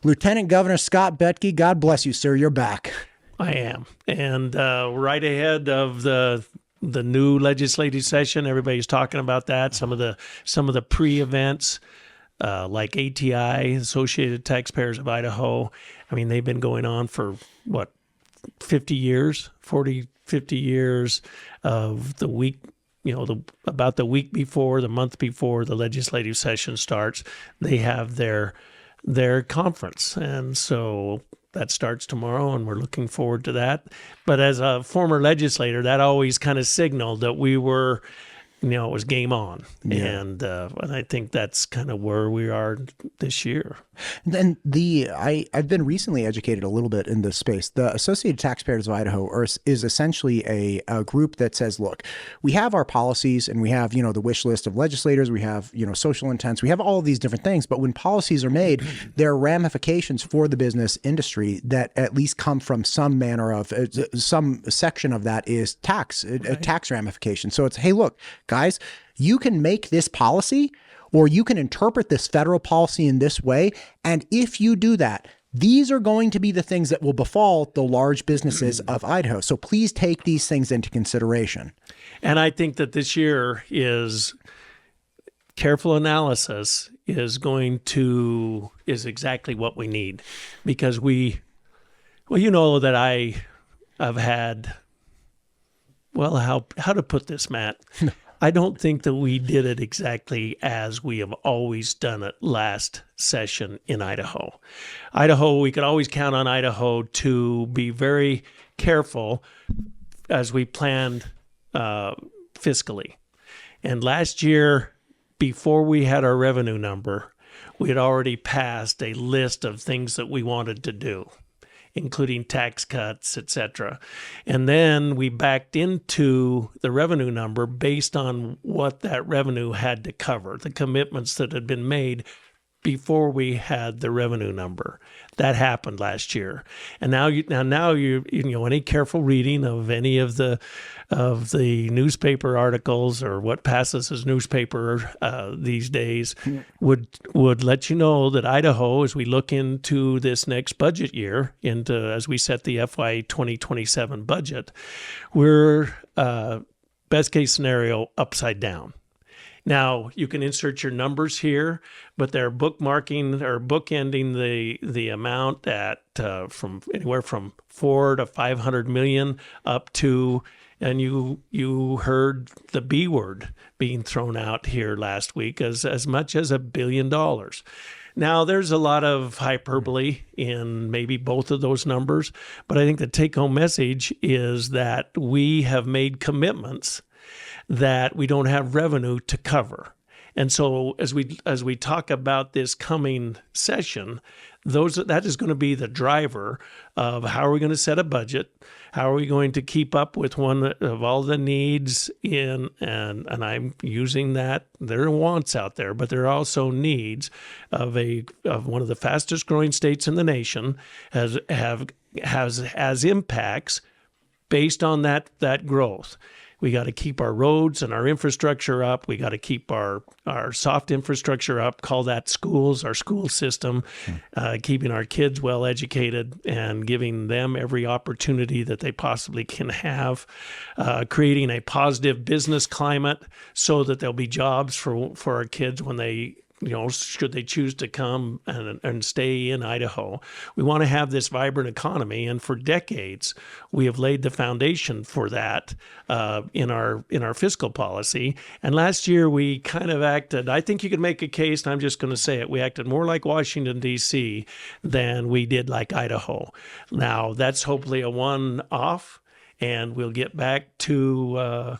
Lieutenant Governor Scott Bedke, God bless you, sir. You're back. I am. And right ahead of the new legislative session, everybody's talking about that. Some of the pre-events, like ATI, Associated Taxpayers of Idaho. I mean, they've been going on for, 50 years, 40, 50 years of the week, about the week before, the month before the legislative session starts, they have their conference. And so that starts tomorrow, and we're looking forward to that. But as a former legislator, that always kind of signaled that we were, it was game on. Yeah. And I think that's kind of where we are this year. And I've been recently educated a little bit in this space. The Associated Taxpayers of Idaho is essentially a group that says, look, we have our policies and we have, the wish list of legislators, we have, social intents, we have all of these different things. But when policies are made, there are ramifications for the business industry that at least come from some manner of, some section of that is tax, a tax ramification. So it's, hey, look, guys, you can make this policy, or you can interpret this federal policy in this way. And if you do that, these are going to be the things that will befall the large businesses of Idaho. So please take these things into consideration. And I think that this year is careful analysis is exactly what we need, because that I have had, how to put this, Matt? I don't think that we did it exactly as we have always done it last session in Idaho. We could always count on Idaho to be very careful as we planned fiscally. And last year, before we had our revenue number, we had already passed a list of things that we wanted to do, including tax cuts, etc. And then we backed into the revenue number based on what that revenue had to cover, the commitments that had been made before we had the revenue number. That happened last year. And now any careful reading of any of the newspaper articles or what passes as newspaper these days would let you know that Idaho, as we look into this next budget year, as we set the FY 2027 budget, we're best case scenario upside down. Now, you can insert your numbers here, but they're bookmarking or bookending the amount at from anywhere from 4 to 500 million up to, and you heard the B word being thrown out here last week, as much as $1 billion. Now, there's a lot of hyperbole in maybe both of those numbers, but I think the take-home message is that we have made commitments that we don't have revenue to cover. And so as we talk about this coming session, that is going to be the driver of how are we going to set a budget, how are we going to keep up with one of all the needs and I'm using that, there are wants out there, but there are also needs of one of the fastest growing states in the nation has impacts based on that growth. We got to keep our roads and our infrastructure up. We got to keep our soft infrastructure up, call that schools, our school system, keeping our kids well educated and giving them every opportunity that they possibly can have, creating a positive business climate so that there'll be jobs for our kids when they, should they choose to come and stay in Idaho. We want to have this vibrant economy, and for decades we have laid the foundation for that in our fiscal policy. And last year we kind of acted, I think you could make a case, and I'm just going to say it, we acted more like Washington, D.C. than we did like Idaho. Now, that's hopefully a one-off, and we'll get back to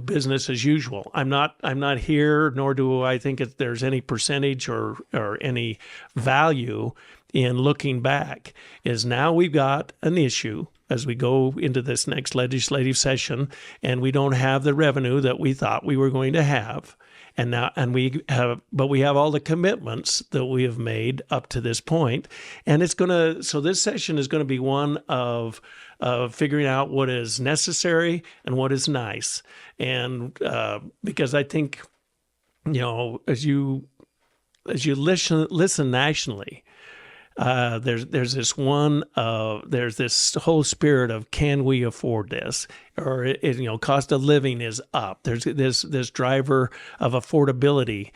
business as usual. I'm not here, nor do I think there's any percentage or any value in looking back. Is now we've got an issue as we go into this next legislative session, and we don't have the revenue that we thought we were going to have. But we have all the commitments that we have made up to this point, and so this session is going to be one of figuring out what is necessary and what is nice, and because I think, as you listen nationally, there's this whole spirit of, can we afford this? Or cost of living is up. There's this driver of affordability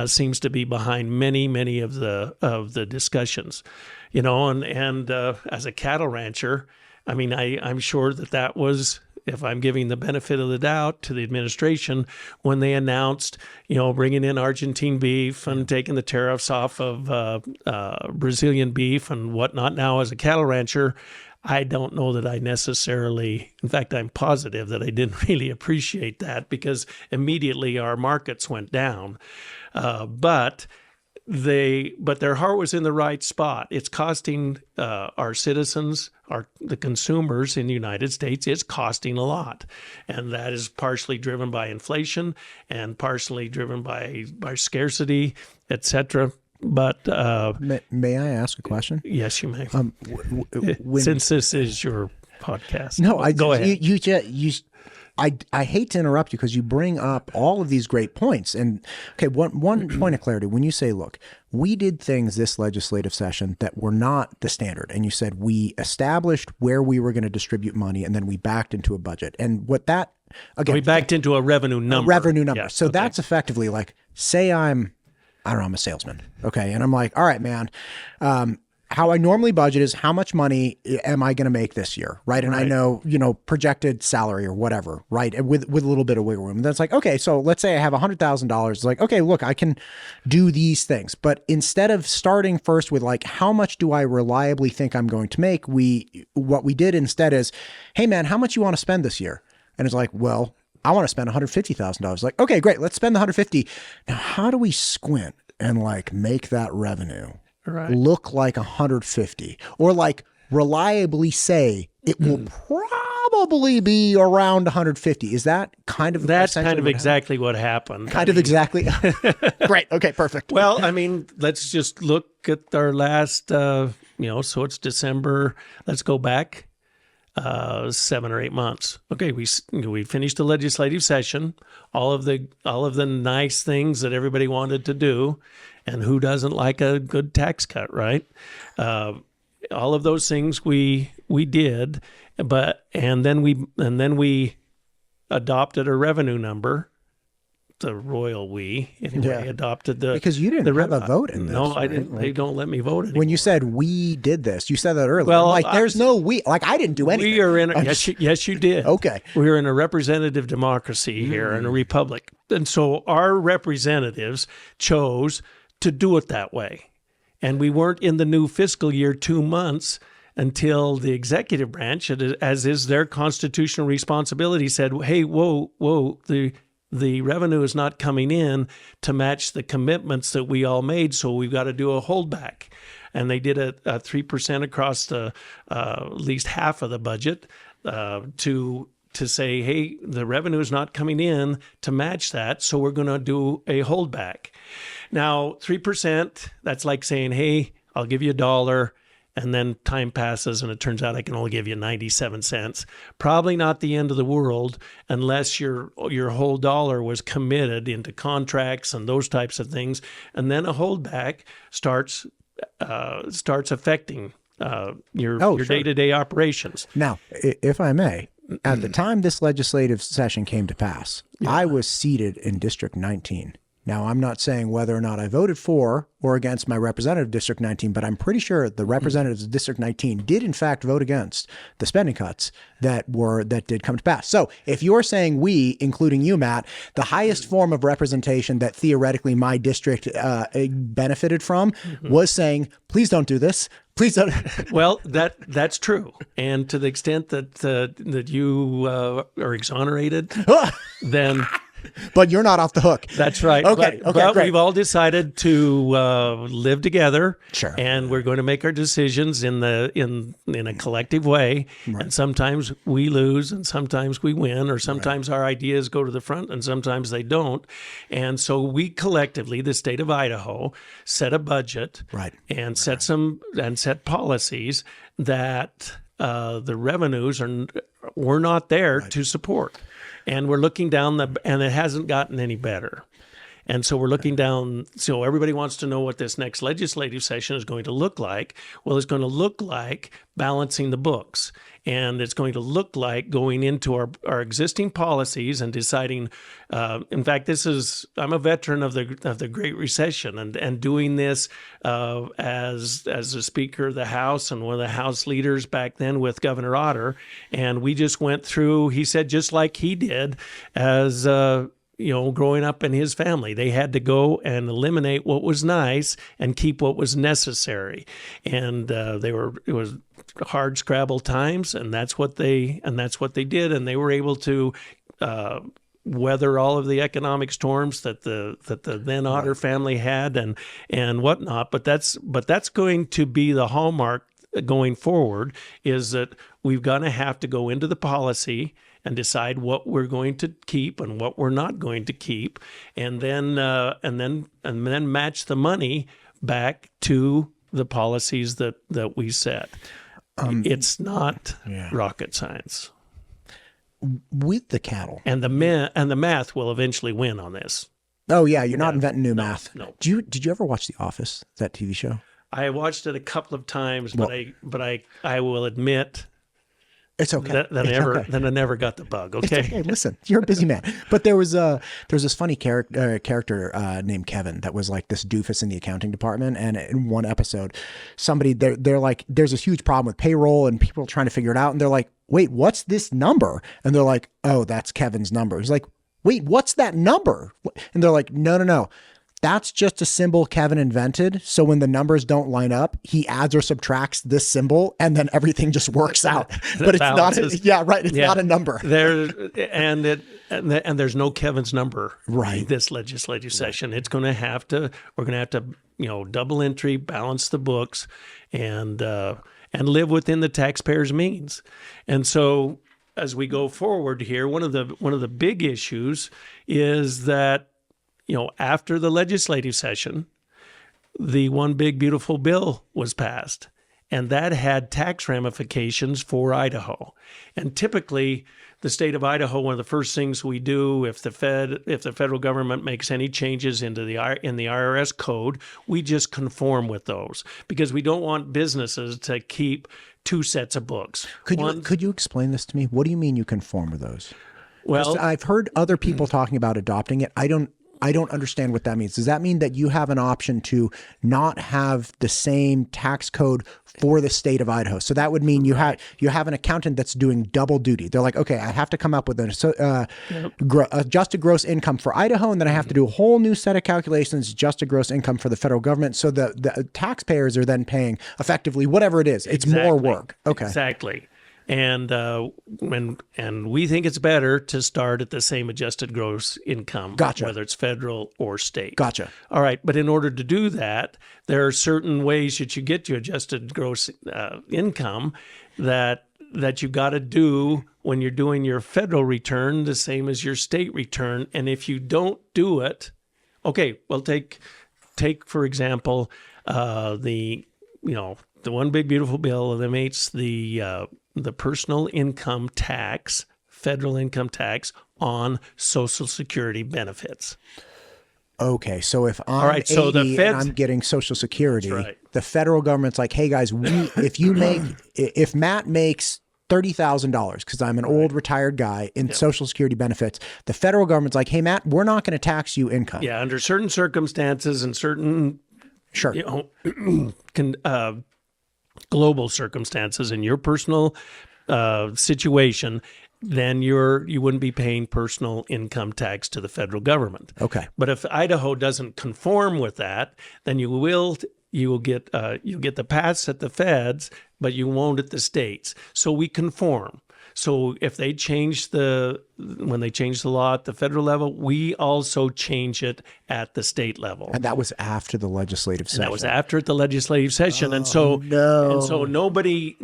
seems to be behind many of the discussions, and as a cattle rancher, I mean, I'm sure that was, if I'm giving the benefit of the doubt to the administration, when they announced, bringing in Argentine beef and taking the tariffs off of Brazilian beef and whatnot. Now, as a cattle rancher, I don't know that I necessarily, in fact, I'm positive that I didn't really appreciate that, because immediately our markets went down. But their heart was in the right spot. It's costing our citizens, the consumers in the United States, it's costing a lot. And that is partially driven by inflation and partially driven by scarcity, et cetera. But may I ask a question? Yes, you may. Since this is your podcast, no, go ahead. I hate to interrupt you because you bring up all of these great points. And okay, one point of clarity: when you say, "Look, we did things this legislative session that were not the standard," and you said we established where we were going to distribute money, and then we backed into a budget, and what that again we backed into a revenue number. Yeah, so okay. That's effectively like, say I don't know, I'm a salesman. Okay. And I'm like, all right, man, how I normally budget is how much money am I going to make this year? Right. And I know, projected salary or whatever, right. And with a little bit of wiggle room. And that's like, okay, so let's say I have $100,000. It's like, okay, look, I can do these things. But instead of starting first with like, how much do I reliably think I'm going to make? What we did instead is, hey man, how much you want to spend this year? And it's like, well, I want to spend $150,000. Like, okay, great. Let's spend the $150,000. Now, how do we squint and like make that revenue look like $150,000, or like reliably say it will probably be around $150,000? Is that kind of exactly what happened? Exactly. Great. Okay, perfect. Well, I mean, let's just look at our last, so it's December. Let's go back 7 or 8 months. Okay, we finished the legislative session, all of the nice things that everybody wanted to do, and who doesn't like a good tax cut, right? All of those things we did, and then we adopted a revenue number. The royal adopted the, because you didn't have a vote in this. No, I didn't. They don't let me vote anymore. When you said we did this, you said that earlier. Well, there's no we. Like, I didn't do anything. We are in. Yes, you did. Okay. We're in a representative democracy here, in a republic, and so our representatives chose to do it that way, and we weren't in the new fiscal year 2 months until the executive branch, as is their constitutional responsibility, said, "Hey, whoa, the revenue is not coming in to match the commitments that we all made, so we've got to do a holdback." And they did a 3% across the at least half of the budget to say, hey, the revenue is not coming in to match that, so we're going to do a holdback. Now, 3%, that's like saying, hey, I'll give you $1. And then time passes and it turns out I can only give you 97 cents. Probably not the end of the world unless your whole dollar was committed into contracts and those types of things. And then a holdback starts affecting your day-to-day operations. Now, if I may, at the time this legislative session came to pass, I was seated in District 19. Now, I'm not saying whether or not I voted for or against my representative District 19, but I'm pretty sure the representatives of District 19 did in fact vote against the spending cuts that did come to pass. So if you're saying we, including you, Matt, the highest form of representation that theoretically my district benefited from was saying, please don't do this. Please don't. Well, that's true. And to the extent that you are exonerated, then... But you're not off the hook. That's right. Okay. But great. We've all decided to live together. Sure. And we're going to make our decisions in a collective way. Right. And sometimes we lose, and sometimes we win, or sometimes our ideas go to the front, and sometimes they don't. And so we collectively, the state of Idaho, set a budget, and set policies that the revenues were not there to support. And we're looking down and it hasn't gotten any better. And so we're looking down. So everybody wants to know what this next legislative session is going to look like. Well, it's going to look like balancing the books. And it's going to look like going into our existing policies and deciding. In fact, I'm a veteran of the Great Recession, and doing this as the Speaker of the House and one of the House leaders back then with Governor Otter, and we just went through. He said just like he did as. Growing up in his family, they had to go and eliminate what was nice and keep what was necessary, and it was hard Scrabble times, and that's what they did, and they were able to weather all of the economic storms that the then Otter family had and whatnot. But that's going to be the hallmark going forward, is that we've got to have to go into the policy and decide what we're going to keep and what we're not going to keep, and then match the money back to the policies that we set. It's not rocket science. With the cattle and the math will eventually win on this. Oh yeah, you're not inventing new math. No. Did you ever watch The Office, that TV show? I watched it a couple of times, but I will admit. It's okay. That I never got the bug. Okay. It's okay. Listen, you're a busy man. But there was this funny character named Kevin that was like this doofus in the accounting department. And in one episode, they're like, there's this huge problem with payroll and people trying to figure it out. And they're like, wait, what's this number? And they're like, oh, that's Kevin's number. He's like, wait, what's that number? And they're like, no. That's just a symbol Kevin invented. So when the numbers don't line up, he adds or subtracts this symbol, and then everything just works out. But it's not. It's not a number. And there's no Kevin's number. Right. This legislative session, we're going to have to double entry, balance the books, and live within the taxpayer's means. And so as we go forward here, one of the big issues is that, after the legislative session, the One Big Beautiful Bill was passed, and that had tax ramifications for Idaho. And typically, the state of Idaho, one of the first things we do if the federal government makes any changes in the IRS code, we just conform with those, because we don't want businesses to keep two sets of books. Could you explain this to me? What do you mean you conform with those? Well, I've heard other people talking about adopting it. I don't understand what that means. Does that mean that you have an option to not have the same tax code for the state of Idaho? So that would mean you have an accountant that's doing double duty. They're like, okay, I have to come up with an adjusted gross income for Idaho, and then I have to do a whole new set of calculations, adjusted gross income for the federal government. So the taxpayers are then paying effectively whatever it is. It's more work. Okay. Exactly. And we think it's better to start at the same adjusted gross income, Gotcha. Whether it's federal or state. Gotcha. All right, but in order to do that, there are certain ways that you get to adjusted gross income that you got to do when you're doing your federal return, the same as your state return. And if you don't do it, okay, well, take for example the One Big Beautiful Bill eliminates the personal income tax, federal income tax on Social Security benefits. Okay, so if I'm 80 and I'm getting Social Security, right. The federal government's like, hey guys, if Matt makes $30,000 because I'm an old retired guy in Social Security benefits, the federal government's like, hey Matt, we're not going to tax you income. Yeah, under certain circumstances and certain global circumstances in your personal situation, then you wouldn't be paying personal income tax to the federal government. Okay. But if Idaho doesn't conform with that, then you will get the pass at the feds, but you won't at the states. So we conform. So if they when they change the law at the federal level, we also change it at the state level. And that was after the legislative session. That was after the legislative session. And so nobody,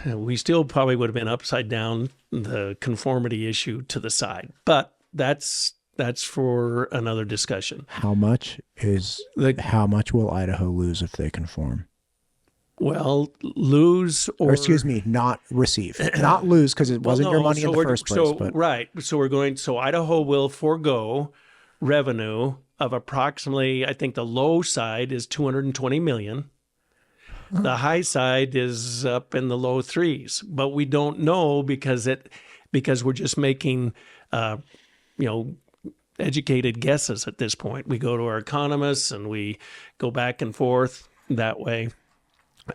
we still probably would have been upside down the conformity issue to the side. But that's for another discussion. How much will Idaho lose if they conform? Well, lose or excuse me, not receive, not lose because it wasn't your money in the first place. But right, so Idaho will forego revenue of approximately, I think the low side is 220 million. The high side is up in the low threes, but we don't know because we're just making, educated guesses at this point. We go to our economists and we go back and forth that way.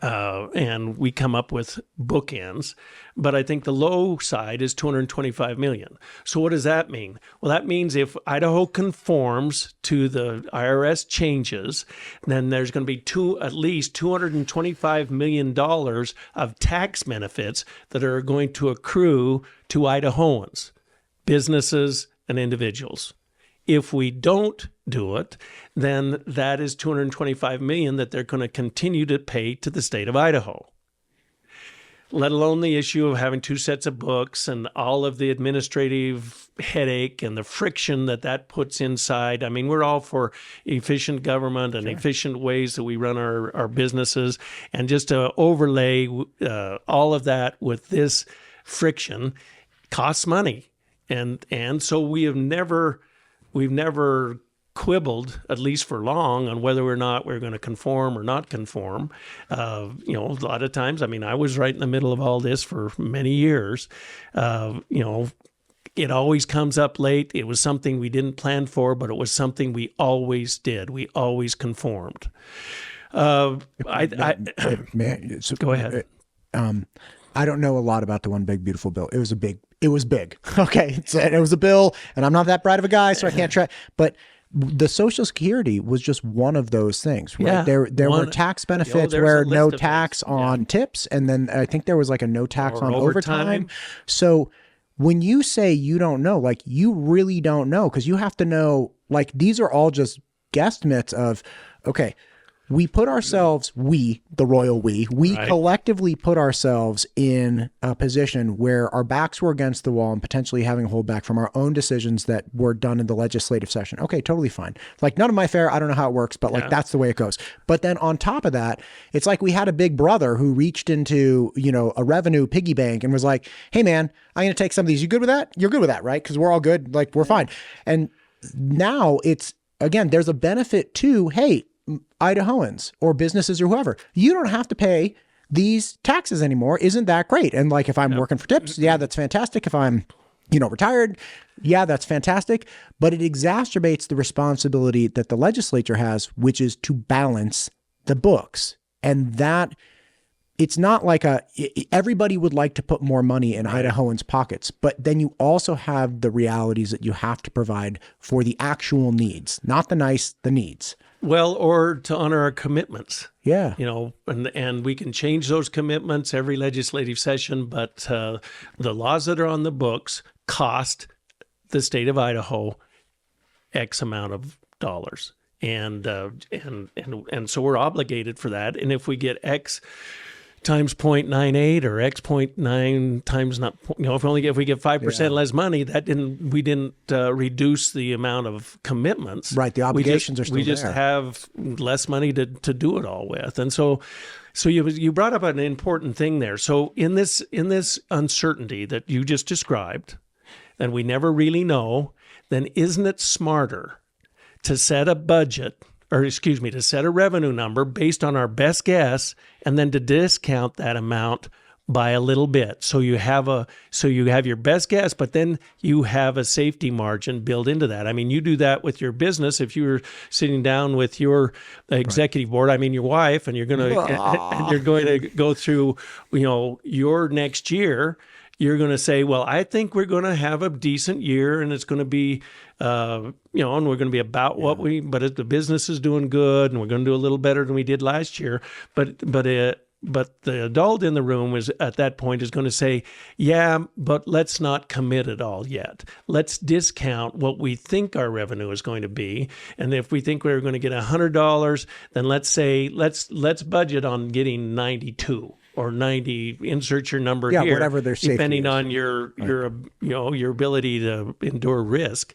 And we come up with bookends, but I think the low side is 225 million. So what does that mean? Well, that means if Idaho conforms to the IRS changes, then there's going to be at least $225 million of tax benefits that are going to accrue to Idahoans, businesses, and individuals. If we don't do it, then that is $225 million that they're going to continue to pay to the state of Idaho. Let alone the issue of having two sets of books and all of the administrative headache and the friction that puts inside. I mean, we're all for efficient government and efficient ways that we run our businesses, and just to overlay all of that with this friction costs money, and so we've never quibbled, at least for long, on whether or not we're going to conform or not conform. A lot of times, I mean, I was right in the middle of all this for many years. It always comes up late. It was something we didn't plan for, but it was something we always did. We always conformed. Go ahead. I don't know a lot about the One Big Beautiful Bill. It was big. Okay. It was a bill, and I'm not that bright of a guy, so I can't try. But the Social Security was just one of those things, right? Yeah. There were tax benefits where no tax on tips, and then I think there was like a no tax on overtime. So when you say you don't know, like you really don't know, because you have to know, like these are all just guesstimates of, okay, we put ourselves, the royal we right. collectively put ourselves in a position where our backs were against the wall and potentially having a hold back from our own decisions that were done in the legislative session. Okay, totally fine. Like none of my fair, I don't know how it works, but like that's the way it goes. But then on top of that, it's like we had a big brother who reached into, a revenue piggy bank and was like, hey man, I'm going to take some of these. You good with that? You're good with that, right? Because we're all good. Like we're fine. And now it's, again, there's a benefit to, hey, Idahoans or businesses or whoever, you don't have to pay these taxes anymore. Isn't that great? And like, if I'm working for tips, yeah, that's fantastic. If I'm, retired, yeah, that's fantastic. But it exacerbates the responsibility that the legislature has, which is to balance the books. And that it's not like everybody would like to put more money in Idahoans' pockets, but then you also have the realities that you have to provide for the actual needs, not the nice, the needs. Well, or to honor our commitments. Yeah. And we can change those commitments every legislative session, but the laws that are on the books cost the state of Idaho X amount of dollars. And so we're obligated for that. And if we get X times 0.98 or X 0.9 times not, if we get 5% less money, we didn't reduce the amount of commitments. Right. The obligations are still there. We just have less money to do it all with. And so you brought up an important thing there. So in this uncertainty that you just described, and we never really know, then isn't it smarter to set a budget, to set a revenue number based on our best guess, and then to discount that amount by a little bit. So you have your best guess, but then you have a safety margin built into that. I mean, you do that with your business. If you were sitting down with your executive board, I mean, your wife, and you're going to go through, your next year, you're going to say, well, I think we're going to have a decent year, and it's going to be, and we're going to be about but if the business is doing good, and we're going to do a little better than we did last year. But the adult in the room at that point is going to say, yeah, but let's not commit it all yet. Let's discount what we think our revenue is going to be. And if we think we're going to get $100, then let's budget on getting 92. or 90. Insert your number Yeah, here, whatever their safety depending is. on your your ability to endure risk.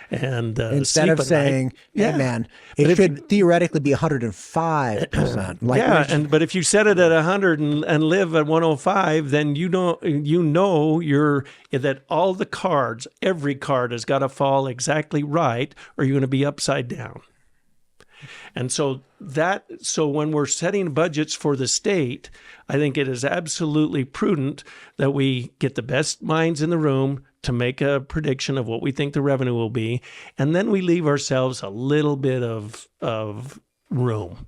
And Instead sleep of at saying, night. "Hey, man, it should theoretically be 105%." Like, But if you set it at 100 and live at 105, then that all the cards, every card has got to fall exactly right, or you're going to be upside down. And so when we're setting budgets for the state, I think it is absolutely prudent that we get the best minds in the room to make a prediction of what we think the revenue will be, and then we leave ourselves a little bit of room.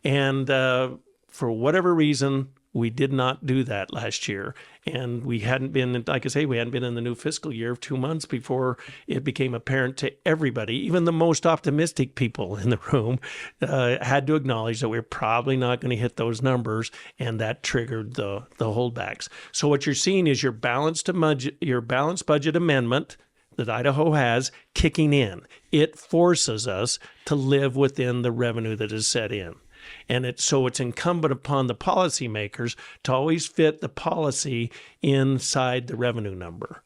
And for whatever reason, we did not do that last year. And we hadn't been, like I say, we hadn't been in the new fiscal year 2 months before it became apparent to everybody, even the most optimistic people in the room, had to acknowledge that we're probably not going to hit those numbers, and that triggered the holdbacks. So what you're seeing is your balanced budget amendment that Idaho has kicking in. It forces us to live within the revenue that is set in. And it's incumbent upon the policymakers to always fit the policy inside the revenue number.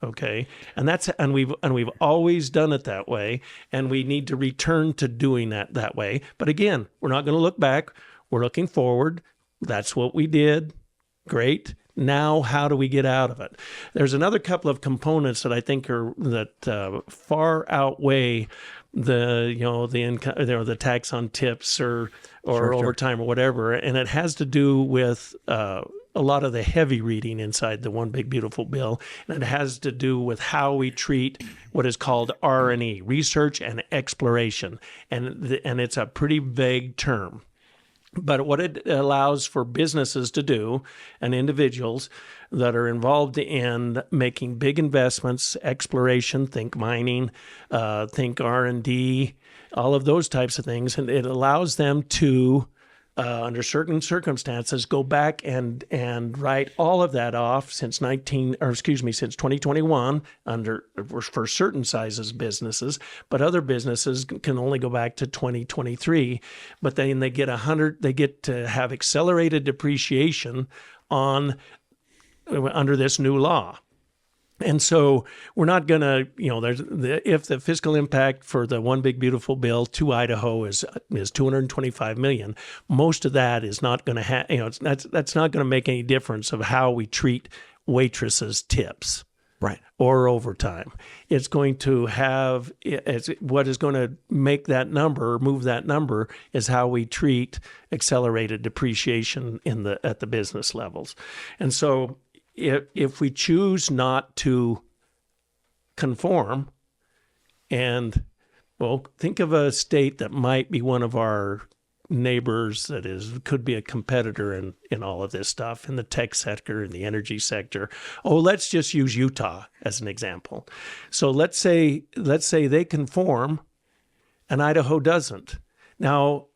Okay, and we've always done it that way, and we need to return to doing that way. But again, we're not going to look back. We're looking forward. That's what we did. Great. Now, how do we get out of it? There's another couple of components that I think far outweigh the tax on tips or overtime or whatever, and it has to do with a lot of the heavy reading inside the One Big Beautiful Bill, and it has to do with how we treat what is called R&E, research and exploration, and it's a pretty vague term. But what it allows for businesses to do and individuals that are involved in making big investments, exploration, think mining, think R&D, all of those types of things, and it allows them to, under certain circumstances, go back and write all of that off since 2021 for certain sizes businesses, but other businesses can only go back to 2023. But then they get to have accelerated depreciation under this new law. And so we're not going to, if the fiscal impact for the One Big Beautiful Bill to Idaho is $225 million, most of that is not going to have, that's not going to make any difference of how we treat waitresses' tips. Right. Or overtime. It's going to have, what is going to make that number, move that number, is how we treat accelerated depreciation at the business levels. And so if we choose not to conform, and, think of a state that might be one of our neighbors that could be a competitor in all of this stuff, in the tech sector, in the energy sector. Let's just use Utah as an example. So let's say they conform and Idaho doesn't. Now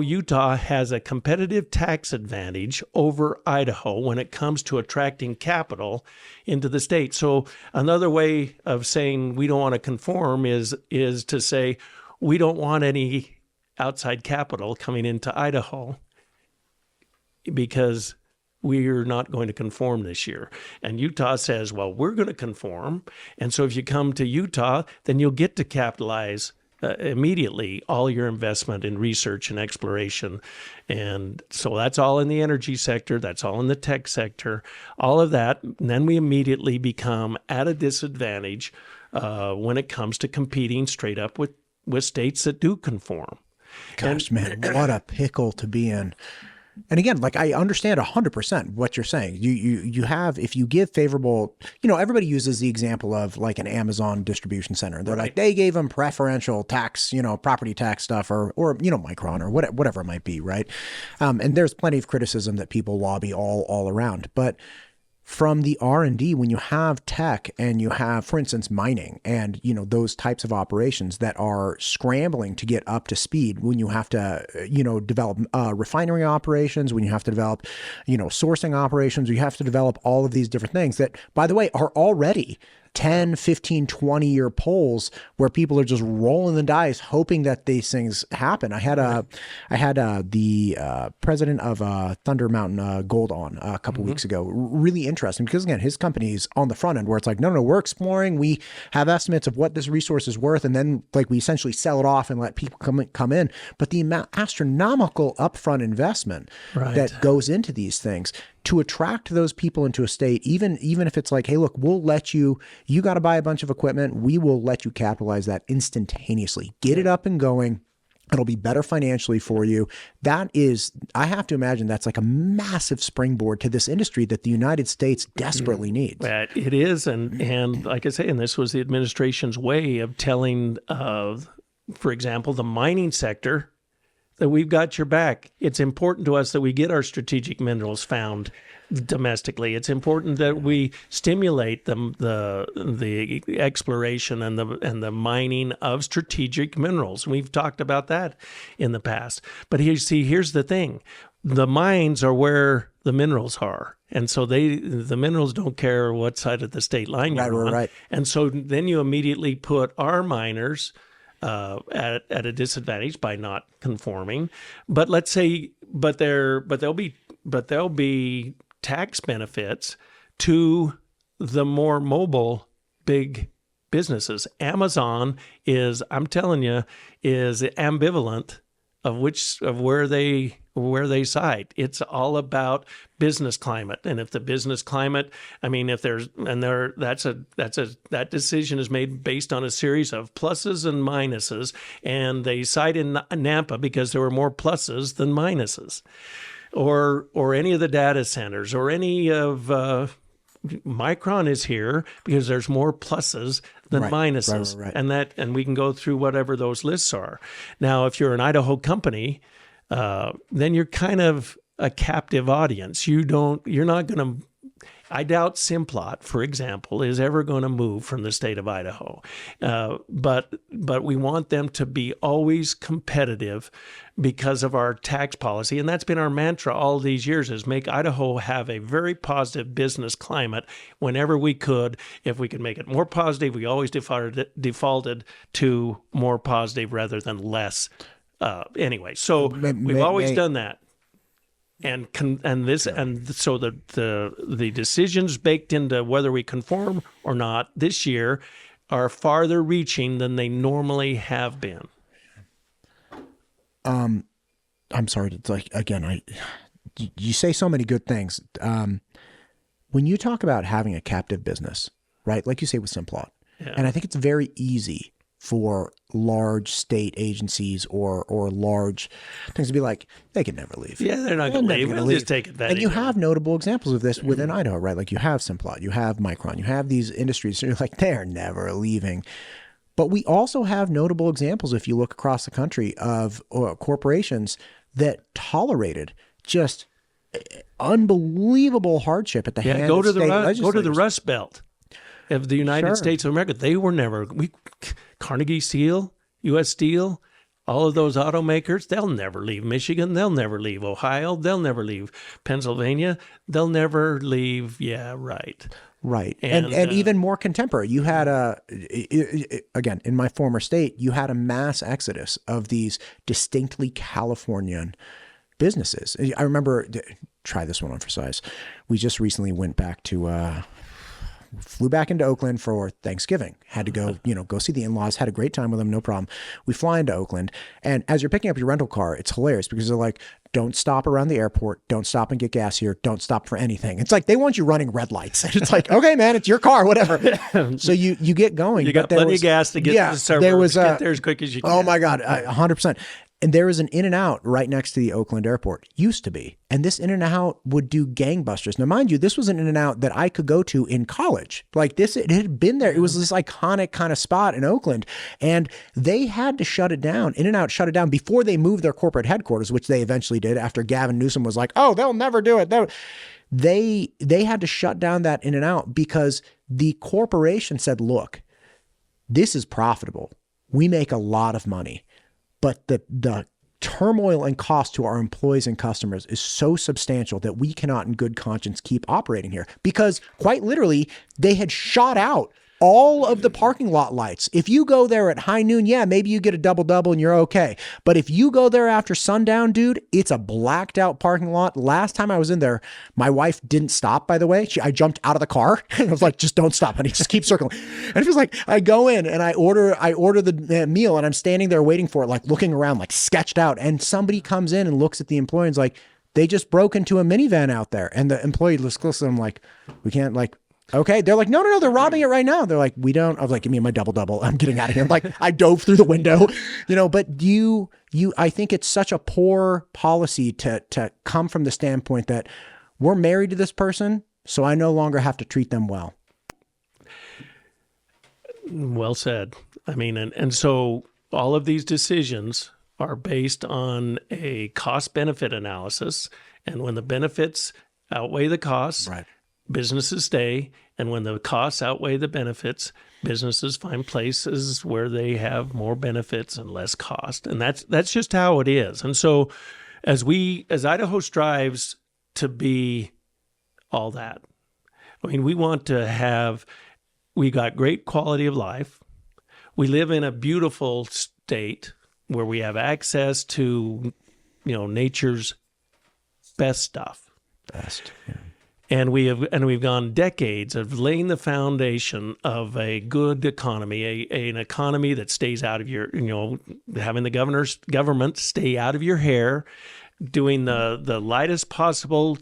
Utah has a competitive tax advantage over Idaho when it comes to attracting capital into the state. So another way of saying we don't want to conform is to say we don't want any outside capital coming into Idaho because we're not going to conform this year. And Utah says, we're going to conform. And so if you come to Utah, then you'll get to capitalize immediately all your investment in research and exploration. And so that's all in the energy sector. That's all in the tech sector, all of that. And then we immediately become at a disadvantage when it comes to competing straight up with states that do conform. Gosh, man, what a pickle to be in. And again, like, I understand 100% what you're saying. You have, if you give favorable, everybody uses the example of like an Amazon distribution center. They're like, they gave them preferential tax, property tax stuff or Micron or whatever it might be. Right. And there's plenty of criticism that people lobby all around. But from the R&D, when you have tech and you have, for instance, mining and, those types of operations that are scrambling to get up to speed, when you have to, develop refinery operations, when you have to develop, sourcing operations, you have to develop all of these different things that, by the way, are already 10, 15, 20-year polls where people are just rolling the dice, hoping that these things happen. I had the president of Thunder Mountain Gold on a couple weeks ago. Really interesting because, again, his company's on the front end where it's like, no, we're exploring. We have estimates of what this resource is worth, and then like we essentially sell it off and let people come in. But the astronomical upfront investment that goes into these things to attract those people into a state, even if it's like, hey, look, we'll let you got to buy a bunch of equipment. We will let you capitalize that instantaneously. Get it up and going. It'll be better financially for you. That is, I have to imagine that's like a massive springboard to this industry that the United States desperately needs. It is. And like I say, and this was the administration's way of telling, for example, the mining sector, that we've got your back. It's important to us that we get our strategic minerals found domestically. It's important that we stimulate the exploration and the mining of strategic minerals. We've talked about that in the past. But here's the thing. The mines are where the minerals are. And so the minerals don't care what side of the state line you're on. Right. And so then you immediately put our miners at a disadvantage by not conforming, but let's say, there'll be tax benefits to the more mobile big businesses. Amazon I'm telling you, is ambivalent of where they site. It's all about business climate. And if the business climate, I mean, that decision is made based on a series of pluses and minuses. And they cite in Nampa because there were more pluses than minuses, or any of the data centers, or any of, Micron is here because there's more pluses than minuses. And we can go through whatever those lists are. Now, if you're an Idaho company, then you're kind of a captive audience. You're not going to, I doubt Simplot, for example, is ever going to move from the state of Idaho. But we want them to be always competitive because of our tax policy. And that's been our mantra all these years, is make Idaho have a very positive business climate whenever we could. If we could make it more positive, we always defaulted to more positive rather than less. Anyway, so we've always done that. So the decisions baked into whether we conform or not this year are farther reaching than they normally have been. I'm sorry to, like, again, you say so many good things. When you talk about having a captive business, right? Like you say with Simplot, and I think it's very easy for large state agencies or large things to be like, they can never leave. Yeah, they're not going to leave. We'll just take it that. And you have notable examples of this within Idaho, right? Like you have Simplot, you have Micron, you have these industries. So you're like, they're never leaving. But we also have notable examples, if you look across the country, of corporations that tolerated just unbelievable hardship at the hands of state legislators. Go to the Rust Belt of the United States of America. They were never, Carnegie Steel, U.S. Steel, all of those automakers, they'll never leave Michigan. They'll never leave Ohio. They'll never leave Pennsylvania. They'll never leave. Yeah, right. Right. And even more contemporary. You had again, in my former state, you had a mass exodus of these distinctly Californian businesses. I remember, try this one on for size. We just recently went back to, flew back into Oakland for Thanksgiving. Had to go, go see the in-laws. Had a great time with them, no problem. We fly into Oakland, and as you're picking up your rental car, it's hilarious because they're like, don't stop around the airport. Don't stop and get gas here. Don't stop for anything. It's like they want you running red lights. It's like, okay, man, it's your car, whatever. So you get going. You got plenty of gas to get to the suburbs. There was get there as quick as you can. Oh my God, 100%. And there was an In-N-Out right next to the Oakland airport. Used to be. And this In-N-Out would do gangbusters. Now, mind you, this was an In-N-Out that I could go to in college. Like this, it had been there. It was this iconic kind of spot in Oakland. And they had to shut it down. In-N-Out shut it down before they moved their corporate headquarters, which they eventually did after Gavin Newsom was like, oh, they'll never do it. They had to shut down that In-N-Out because the corporation said, look, this is profitable. We make a lot of money. But the turmoil and cost to our employees and customers is so substantial that we cannot in good conscience keep operating here because quite literally they had shot out all of the parking lot lights. If you go there at high noon, yeah, maybe you get a double and you're okay. But if you go there after sundown, dude, it's a blacked out parking lot. Last time I was in there, my wife didn't stop, by the way. I jumped out of the car and I was like, just don't stop, honey. Just keep circling. And it was like, I go in and I order the meal and I'm standing there waiting for it, like looking around, like sketched out. And somebody comes in and looks at the employee and is like, they just broke into a minivan out there. And the employee looks close to them like, we can't, like, okay. They're like, no, they're robbing it right now. They're like, we don't. I was like, give me my double. I'm getting out of here. Like, I dove through the window, but I think it's such a poor policy to come from the standpoint that we're married to this person, so I no longer have to treat them well. Well said. I mean, and so all of these decisions are based on a cost-benefit analysis. And when the benefits outweigh the costs, right, businesses stay. And when the costs outweigh the benefits, businesses find places where they have more benefits and less cost. And that's just how it is. And so as Idaho strives to be all that, I mean, we want to we got great quality of life. We live in a beautiful state where we have access to, nature's best stuff. Yeah. And we've gone decades of laying the foundation of a good economy, an economy that stays out of your, having the government stay out of your hair, doing the lightest possible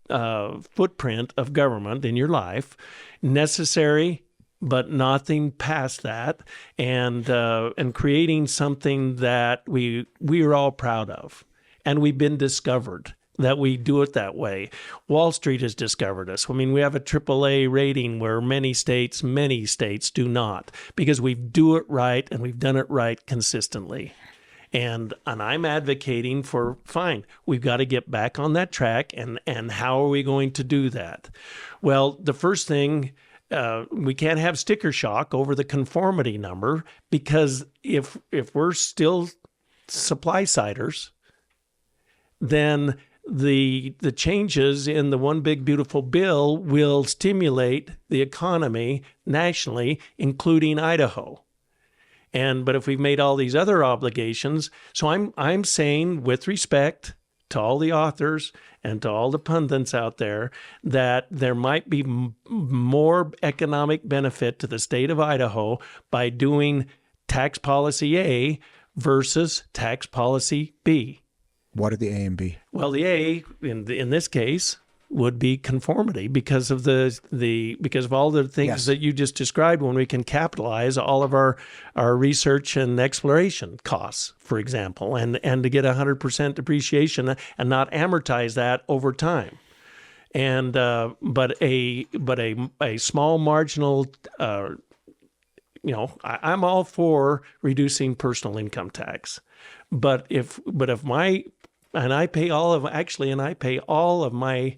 footprint of government in your life, necessary, but nothing past that, and creating something that we are all proud of, and we've been discovered that we do it that way. Wall Street has discovered us. I mean, we have a AAA rating where many states do not, because we do it right and we've done it right consistently. And I'm advocating for, fine, we've got to get back on that track, and how are we going to do that? Well, the first thing, we can't have sticker shock over the conformity number, because if we're still supply-siders, then the changes in the One Big Beautiful Bill will stimulate the economy nationally, including Idaho. But if we've made all these other obligations, so I'm saying, with respect to all the authors and to all the pundits out there, that there might be more economic benefit to the state of Idaho by doing tax policy A versus tax policy B. What are the A and B? Well, the A in this case would be conformity, because of because of all the things Yes. that you just described, when we can capitalize all of our research and exploration costs, for example, and to get 100% depreciation and not amortize that over time. And but a small marginal, I'm all for reducing personal income tax, but if I pay all of my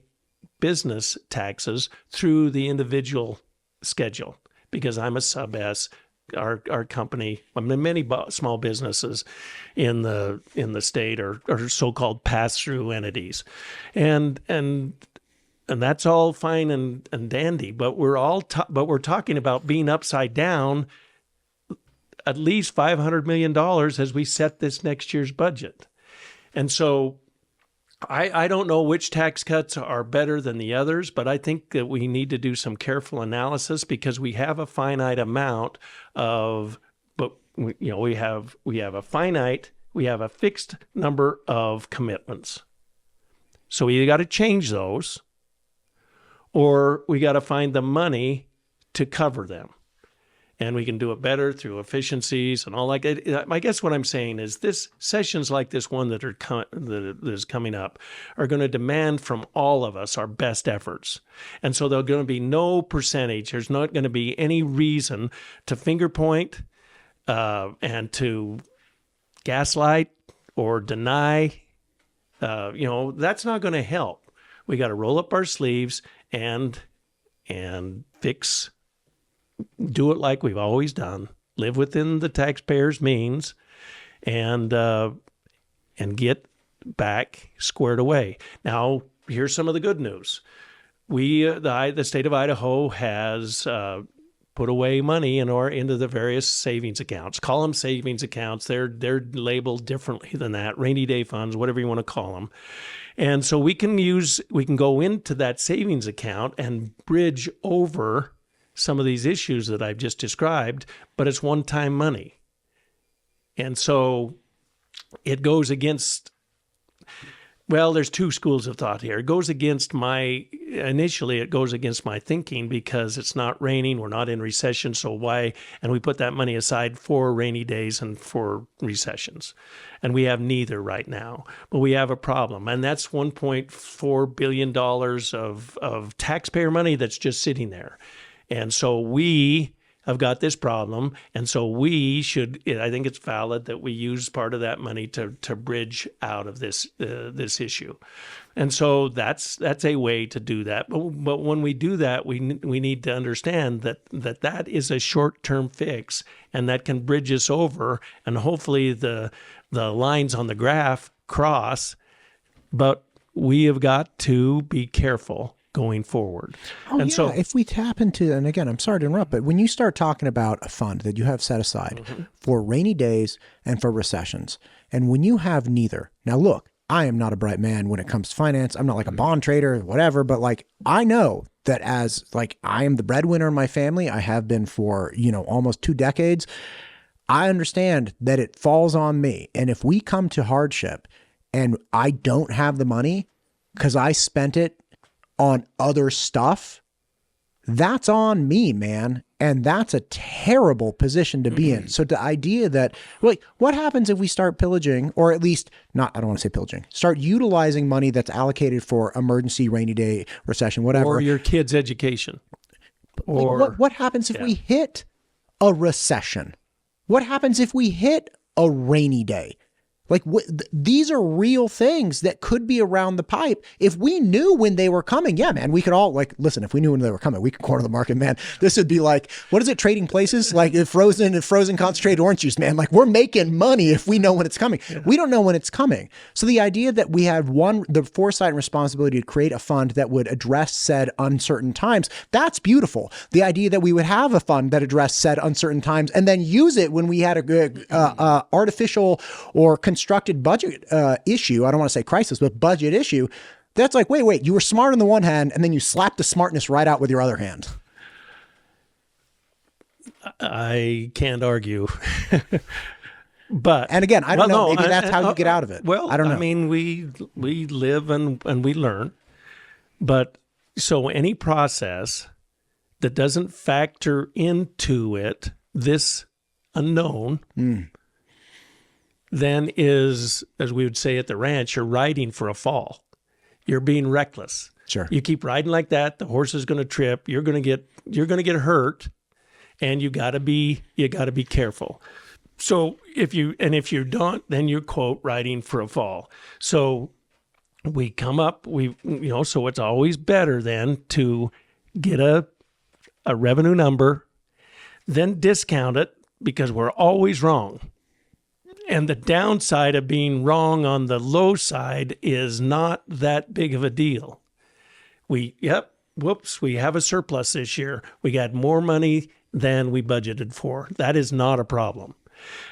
business taxes through the individual schedule, because I'm a sub S. Our company, many small businesses in the state are so-called pass-through entities, and that's all fine and dandy. But we're talking about being upside down at least $500 million as we set this next year's budget. And so I don't know which tax cuts are better than the others, but I think that we need to do some careful analysis, because we have a finite amount of, but we have a fixed number of commitments. So we either got to change those, or we got to find the money to cover them. And we can do it better through efficiencies and all like that. I guess what I'm saying is, sessions like this one that is coming up are going to demand from all of us our best efforts. And so there's going to be no percentage. There's not going to be any reason to finger point and to gaslight or deny. That's not going to help. We got to roll up our sleeves and fix. Do it like we've always done. Live within the taxpayers' means, and get back squared away. Now, here's some of the good news. The state of Idaho has put away money into the various savings accounts. Call them savings accounts. They're labeled differently than that. Rainy day funds, whatever you want to call them. And so we can go into that savings account and bridge over some of these issues that I've just described, but it's one-time money. And so it goes against, well, there's two schools of thought here. It goes against my thinking because it's not raining, we're not in recession, so why? And we put that money aside for rainy days and for recessions. And we have neither right now, but we have a problem. And that's $1.4 billion of taxpayer money that's just sitting there. And so we have got this problem, and so I think it's valid that we use part of that money to bridge out of this issue. And so that's a way to do that. But when we do that, we need to understand that is a short-term fix, and that can bridge us over, and hopefully the lines on the graph cross, but we have got to be careful going forward. So if we tap into, and again, I'm sorry to interrupt, but when you start talking about a fund that you have set aside for rainy days and for recessions, and when you have neither, now look, I am not a bright man when it comes to finance. I'm not like a bond trader, whatever, but like, I know that as like, I am the breadwinner in my family. I have been for, almost 2 decades. I understand that it falls on me. And if we come to hardship and I don't have the money because I spent it on other stuff, that's on me, man. And that's a terrible position to be in. So the idea that, like, what happens if we start pillaging, or at least not, I don't want to say pillaging, start utilizing money that's allocated for emergency, rainy day, recession, whatever. Or your kid's education. Or what happens if we hit a recession? What happens if we hit a rainy day? Like, these are real things that could be around the pipe. If we knew when they were coming, yeah, man, we could all, like, listen, if we knew when they were coming, we could corner the market, man. This would be like, what is it, trading places? Like frozen concentrated orange juice, man. Like, we're making money if we know when it's coming. Yeah. We don't know when it's coming. So the idea that we have the foresight and responsibility to create a fund that would address said uncertain times, that's beautiful. The idea that we would have a fund that addressed said uncertain times and then use it when we had a good artificial or constructed budget issue. I don't want to say crisis, but budget issue. That's like, wait, you were smart on the one hand, and then you slapped the smartness right out with your other hand. I can't argue. But, and again, I don't know. Maybe that's how you get out of it. Well, I don't know. I mean, we live and we learn. But so any process that doesn't factor into it this unknown, then is, as we would say at the ranch, you're riding for a fall. You're being reckless. Sure. You keep riding like that, the horse is going to trip. You're going to get hurt, and you got to be careful. So if you don't, then you're, quote, riding for a fall. So we come up, so it's always better then to get a revenue number, then discount it, because we're always wrong. And the downside of being wrong on the low side is not that big of a deal. We have a surplus this year. We got more money than we budgeted for. That is not a problem.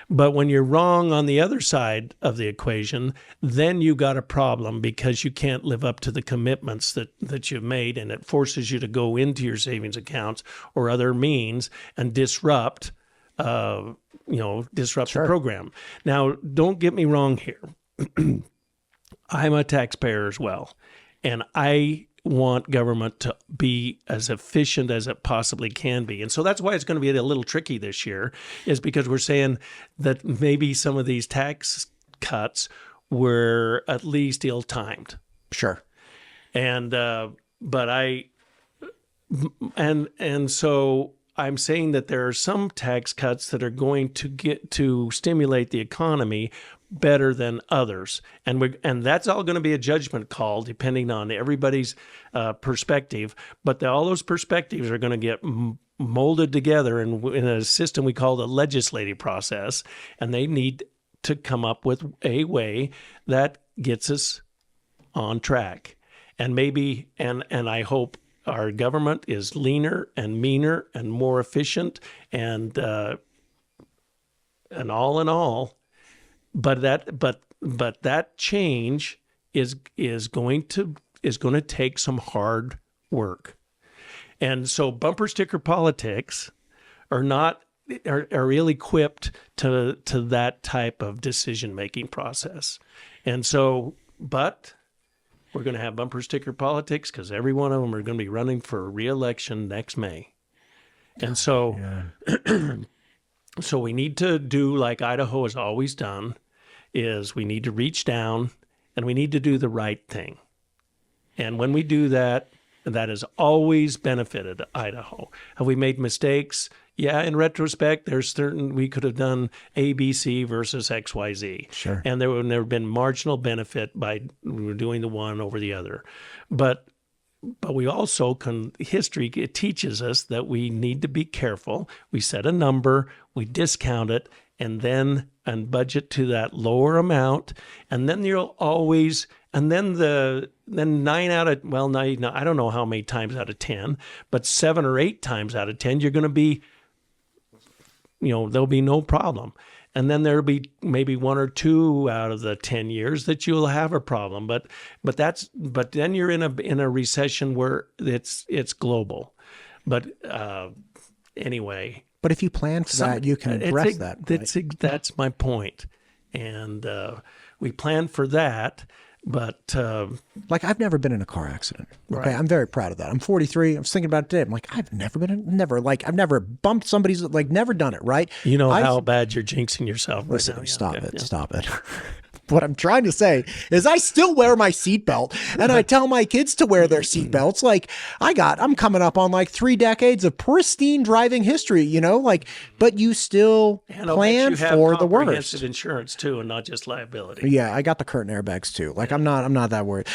But when you're wrong on the other side of the equation, then you got a problem, because you can't live up to the commitments that you've made, and it forces you to go into your savings accounts or other means and disrupt Sure. the program. Now, don't get me wrong here. I'm a taxpayer as well, and I want government to be as efficient as it possibly can be. And so that's why it's going to be a little tricky this year, is because we're saying that maybe some of these tax cuts were at least ill-timed. Sure. And so I'm saying that there are some tax cuts that are going to get to stimulate the economy better than others. And that's all going to be a judgment call depending on everybody's perspective. But all those perspectives are going to get molded together in a system we call the legislative process. And they need to come up with a way that gets us on track. And maybe, and I hope our government is leaner and meaner and more efficient, and all in all, but that change is going to take some hard work. And so bumper sticker politics are ill-equipped to that type of decision-making process. And so, but we're going to have bumper sticker politics because every one of them are going to be running for re-election next May. And so, so we need to do like Idaho has always done, is we need to reach down and we need to do the right thing. And when we do that, that has always benefited Idaho. Have we made mistakes? Yeah, in retrospect, there's certain we could have done A, B, C versus X, Y, Z. Sure. And there would never been marginal benefit by doing the one over the other. But we also history, it teaches us that we need to be careful. We set a number, we discount it, and budget to that lower amount, and then you'll always, and then I don't know how many times out of 10, but 7 or 8 times out of 10, you're going to be, there'll be no problem. And then there'll be maybe 1 or 2 out of the 10 years that you'll have a problem. But then you're in a recession where it's global. But anyway. But if you plan for that, you can address that. Right? That's my point. And we plan for that. But like, I've never been in a car accident. Okay, right. I'm very proud of that. I'm 43. I was thinking about it today. I'm like, I've never bumped somebody's, never done it. Right? You know how bad you're jinxing yourself. Listen, right now. Stop it. What I'm trying to say is I still wear my seatbelt, and I tell my kids to wear their seatbelts. Like, I'm coming up on 3 decades of pristine driving history, but you still plan for the worst. Comprehensive insurance too, and not just liability. Yeah, I got the curtain airbags too. I'm not that worried.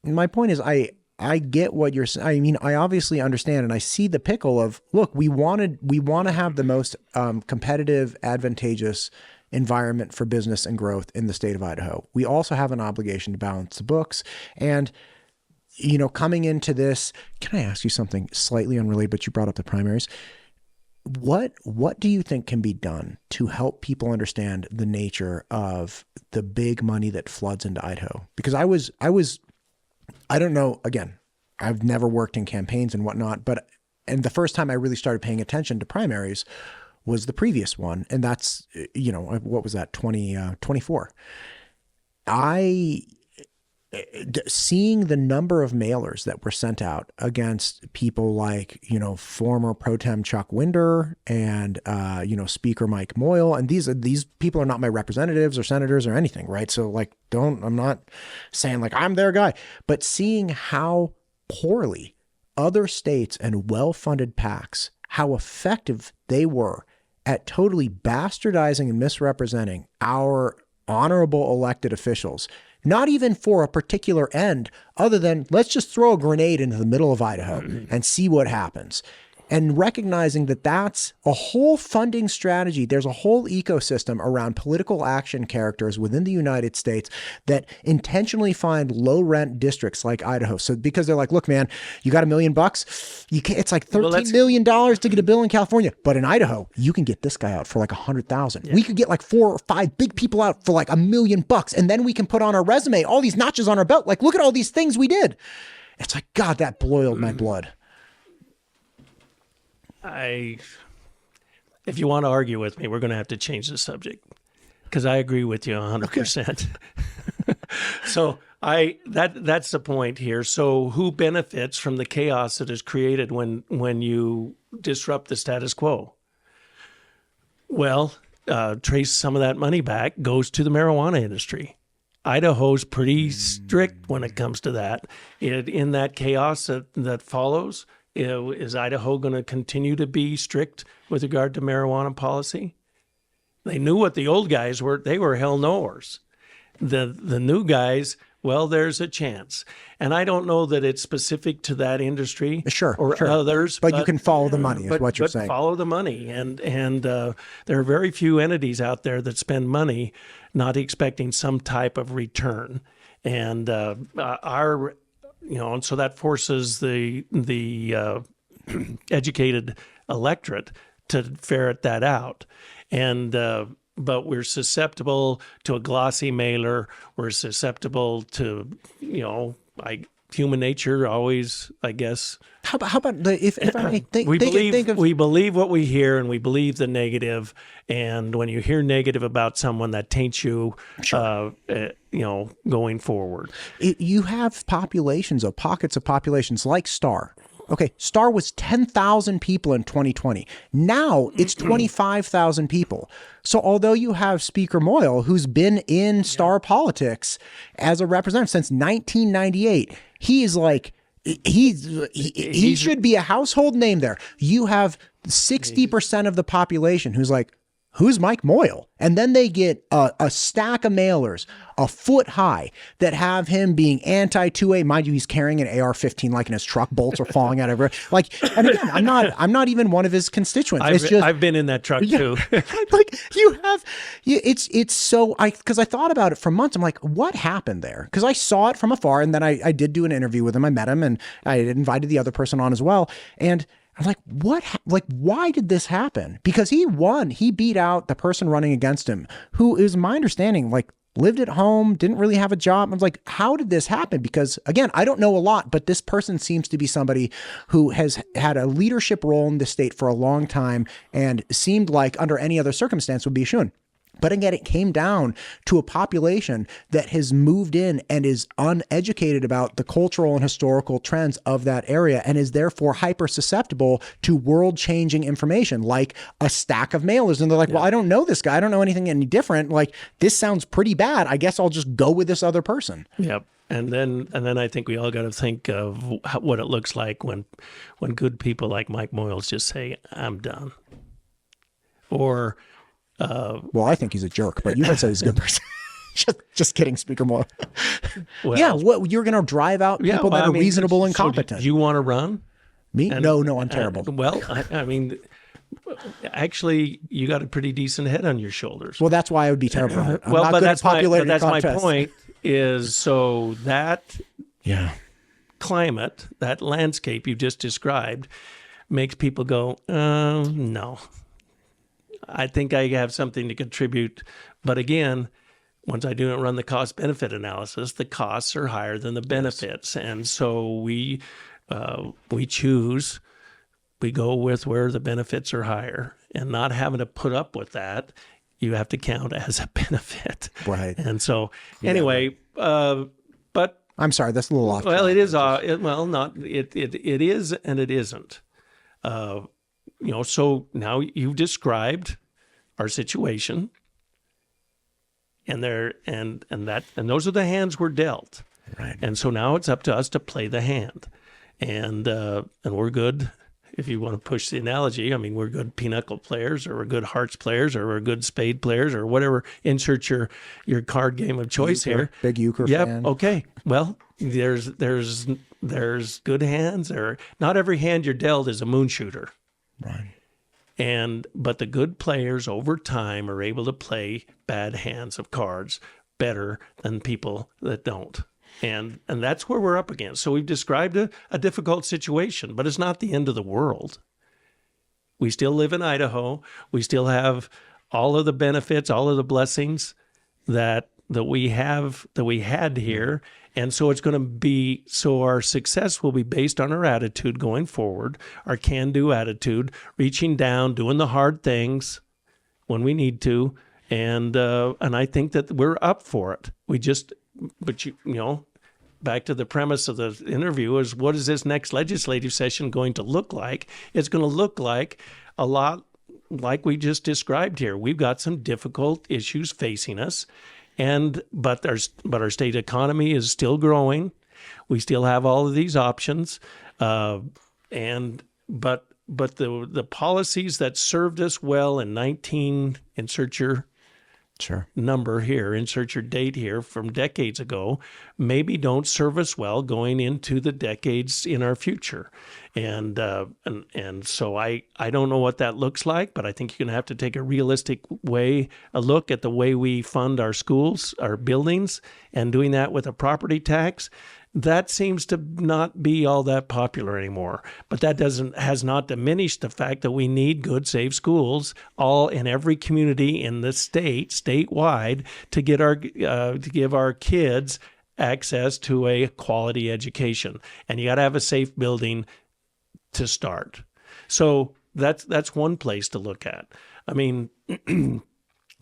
My point is I get what you're saying. I mean, I obviously understand, and I see the pickle of, look, we want to have the most competitive, advantageous environment for business and growth in the state of Idaho. We also have an obligation to balance the books. And, coming into this, can I ask you something slightly unrelated, but you brought up the primaries? What do you think can be done to help people understand the nature of the big money that floods into Idaho? Because I don't know, again, I've never worked in campaigns and whatnot, and the first time I really started paying attention to primaries was the previous one. And that's, what was that? 2024. Seeing the number of mailers that were sent out against people like, former Pro Tem Chuck Winder and, Speaker Mike Moyle. And these people are not my representatives or senators or anything, right? So I'm not saying I'm their guy, but seeing how poorly other states and well-funded PACs, how effective they were at totally bastardizing and misrepresenting our honorable elected officials, not even for a particular end other than let's just throw a grenade into the middle of Idaho and see what happens. And recognizing that that's a whole funding strategy. There's a whole ecosystem around political action characters within the United States that intentionally find low rent districts like Idaho. So because they're like, look, man, you got $1 million. You can't, it's like $13 million to get a bill in California. But in Idaho, you can get this guy out for $100,000. Yeah. We could get 4 or 5 big people out for $1 million. And then we can put on our resume all these notches on our belt. Look at all these things we did. It's God, that boiled my blood. If you want to argue with me, we're going to have to change the subject because I agree with you 100%. Okay. So that's the point here. So who benefits from the chaos that is created when you disrupt the status quo? Well, trace some of that money back goes to the marijuana industry. Idaho's pretty strict when it comes to that. In that chaos that follows, is Idaho going to continue to be strict with regard to marijuana policy? They knew what the old guys were. They were hell knowers. The new guys, well, there's a chance. And I don't know that it's specific to that industry or others. But you can follow the money is what you're saying. Follow the money. And there are very few entities out there that spend money not expecting some type of return. And and so that forces the educated electorate to ferret that out. And but we're susceptible to a glossy mailer. We're susceptible to, human nature always, I guess. How about if I may think, we believe what we hear, and we believe the negative. And when you hear negative about someone, that taints you, going forward. You have pockets of populations like Star. Okay, Star was 10,000 people in 2020. Now it's 25,000 people. So although you have Speaker Moyle, who's been in Star politics as a representative since 1998, he is like, he should be a household name there. You have 60% of the population who's like, who's Mike Moyle? And then they get a stack of mailers a foot high that have him being anti-2A. Mind you, he's carrying an AR-15 like in his truck. Bolts are falling out everywhere. Like, and again, I'm not even one of his constituents. I've been in that truck too. Like it's so, because I thought about it for months. I'm like, what happened there? Because I saw it from afar, and then I did do an interview with him. I met him, and I invited the other person on as well. And I'm like, why did this happen? Because he won. He beat out the person running against him, who is my understanding, like, lived at home, didn't really have a job. I was like, how did this happen? Because again, I don't know a lot, but this person seems to be somebody who has had a leadership role in the state for a long time and seemed like under any other circumstance would be a shoo-in. But again, it came down to a population that has moved in and is uneducated about the cultural and historical trends of that area, and is therefore hyper susceptible to world-changing information like a stack of mailers. And they're like, well, I don't know this guy. I don't know anything any different. Like, this sounds pretty bad. I guess I'll just go with this other person. Yep. And then I think we all got to think of what it looks like when good people like Mike Moyles just say, I'm done. Or... well, I think he's a jerk, but you can say he's a good person. just kidding, Speaker Moyle. Well, yeah, what, you're going to drive out people that are reasonable and competent. Do you want to run? Me? No, I'm terrible. Well, I mean, actually, you got a pretty decent head on your shoulders. Well, that's why I would be terrible. I'm well, not but good that's at popularity my contests. point is, so that climate, that landscape you just described, makes people go, no. I think I have something to contribute. But again, once I do run the cost-benefit analysis, the costs are higher than the benefits. Yes. And so we choose, we go with where the benefits are higher. And not having to put up with that, you have to count as a benefit. Right. And so anyway, but... I'm sorry, that's a little off. Well, it is, it is and it isn't. So now you've described our situation, and those are the hands we're dealt. Right. And so now it's up to us to play the hand, and we're good. If you want to push the analogy, I mean, we're good pinochle players, or we're good hearts players, or we're good spade players, or whatever. Insert your card game of choice here. Big euchre fan. Yep. Okay. Well, there's good hands, or not every hand you're dealt is a moon shooter. Right. But the good players over time are able to play bad hands of cards better than people that don't. And that's where we're up against. So we've described a difficult situation, but it's not the end of the world. We still live in Idaho. We still have all of the benefits, all of the blessings that we had here. And so it's going to be, so our success will be based on our attitude going forward, our can-do attitude, reaching down, doing the hard things when we need to. And I think that we're up for it. Back to the premise of the interview is, what is this next legislative session going to look like? It's going to look like a lot like we just described here. We've got some difficult issues facing us. But our state economy is still growing. We still have all of these options, but the policies that served us well in insert your number here, insert your date here from decades ago, maybe don't serve us well going into the decades in our future. And so I don't know what that looks like, but I think you're going to have to take a realistic look at the way we fund our schools, our buildings, and doing that with a property tax that seems to not be all that popular anymore. But that has not diminished the fact that we need good, safe schools all in every community in the statewide, to give our kids access to a quality education. And you got to have a safe building to start. So that's one place to look at. I mean,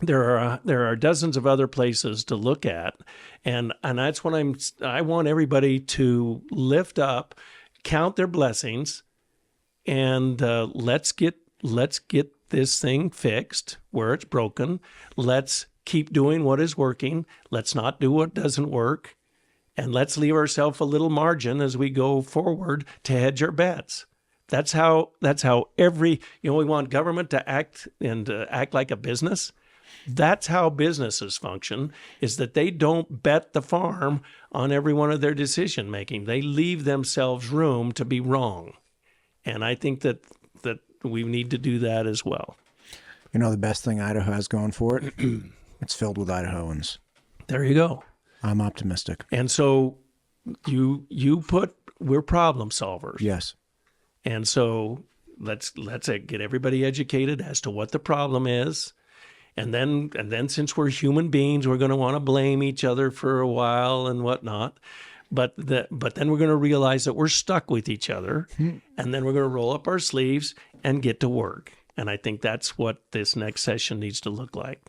there are dozens of other places to look at, and that's what I want everybody to lift up, count their blessings, and let's get this thing fixed where it's broken. Let's keep doing what is working. Let's not do what doesn't work, and let's leave ourselves a little margin as we go forward to hedge our bets. That's how every, we want government to act like a business. That's how businesses function, is that they don't bet the farm on every one of their decision making. They leave themselves room to be wrong. And I think that we need to do that as well. The best thing Idaho has going for it, it's filled with Idahoans. There you go. I'm optimistic. And so we're problem solvers. Yes. And so let's get everybody educated as to what the problem is. And then since we're human beings, we're going to want to blame each other for a while and whatnot. But then we're going to realize that we're stuck with each other. And then we're going to roll up our sleeves and get to work. And I think that's what this next session needs to look like.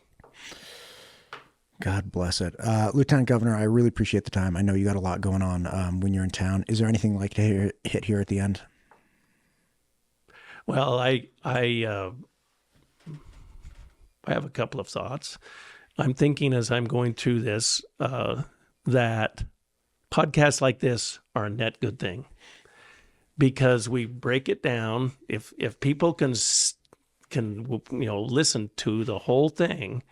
God bless it. Lieutenant Governor, I really appreciate the time. I know you got a lot going on when you're in town. Is there anything like to hit here at the end? Well, I have a couple of thoughts. I'm thinking as I'm going through this that podcasts like this are a net good thing, because we break it down. If people can listen to the whole thing,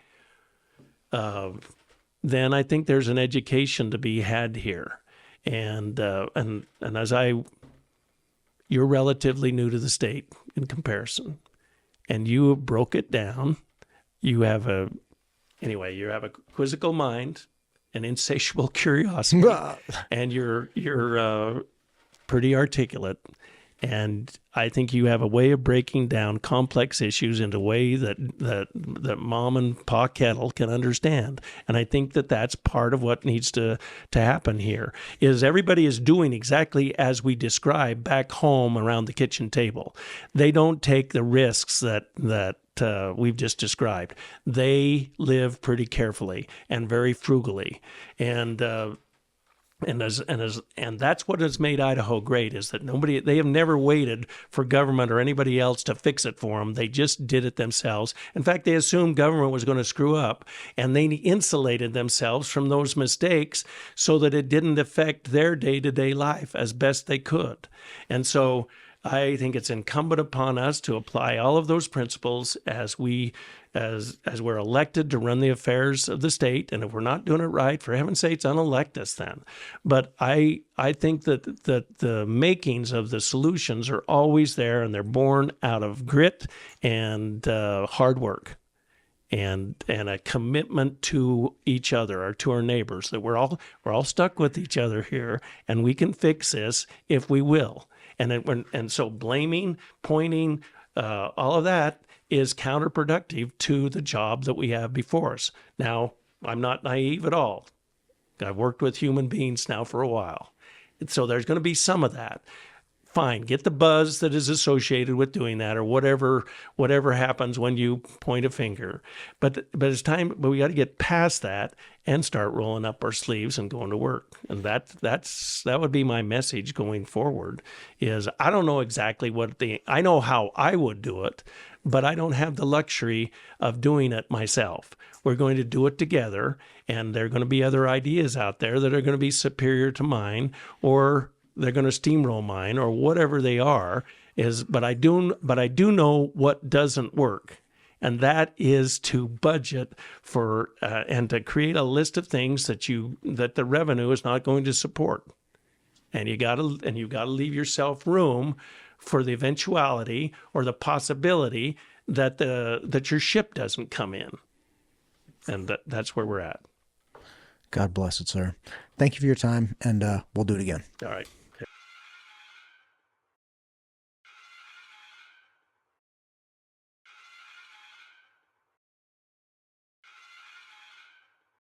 then I think there's an education to be had here. And as you're relatively new to the state in comparison, and you broke it down. You have a quizzical mind, an insatiable curiosity, and you're pretty articulate. And I think you have a way of breaking down complex issues in a way that Mom and Pa Kettle can understand. And I think that's part of what needs to happen here, is everybody is doing exactly as we describe back home around the kitchen table. They don't take the risks that we've just described. They live pretty carefully and very frugally. And that's what has made Idaho great, is that they have never waited for government or anybody else to fix it for them. They just did it themselves. In fact, they assumed government was going to screw up, and they insulated themselves from those mistakes so that it didn't affect their day-to-day life as best they could. And so I think it's incumbent upon us to apply all of those principles as we're elected to run the affairs of the state. And if we're not doing it right, for heaven's sakes, unelect us then. But I think that the makings of the solutions are always there, and they're born out of grit and hard work and a commitment to each other or to our neighbors, that we're all stuck with each other here, and we can fix this if we will. And so blaming, pointing, all of that is counterproductive to the job that we have before us. Now, I'm not naive at all. I've worked with human beings now for a while. And so there's going to be some of that. Fine, get the buzz that is associated with doing that, or whatever happens when you point a finger. But it's time. But we got to get past that and start rolling up our sleeves and going to work. And that would be my message going forward. Is I don't know exactly I know how I would do it, but I don't have the luxury of doing it myself. We're going to do it together, and there are going to be other ideas out there that are going to be superior to mine, or they're going to steamroll mine, or whatever they are. But I do know what doesn't work, and that is to budget for and to create a list of things that the revenue is not going to support, and you got to leave yourself room for the eventuality or the possibility that your ship doesn't come in, and that's where we're at. God bless it, sir. Thank you for your time, and we'll do it again. All right.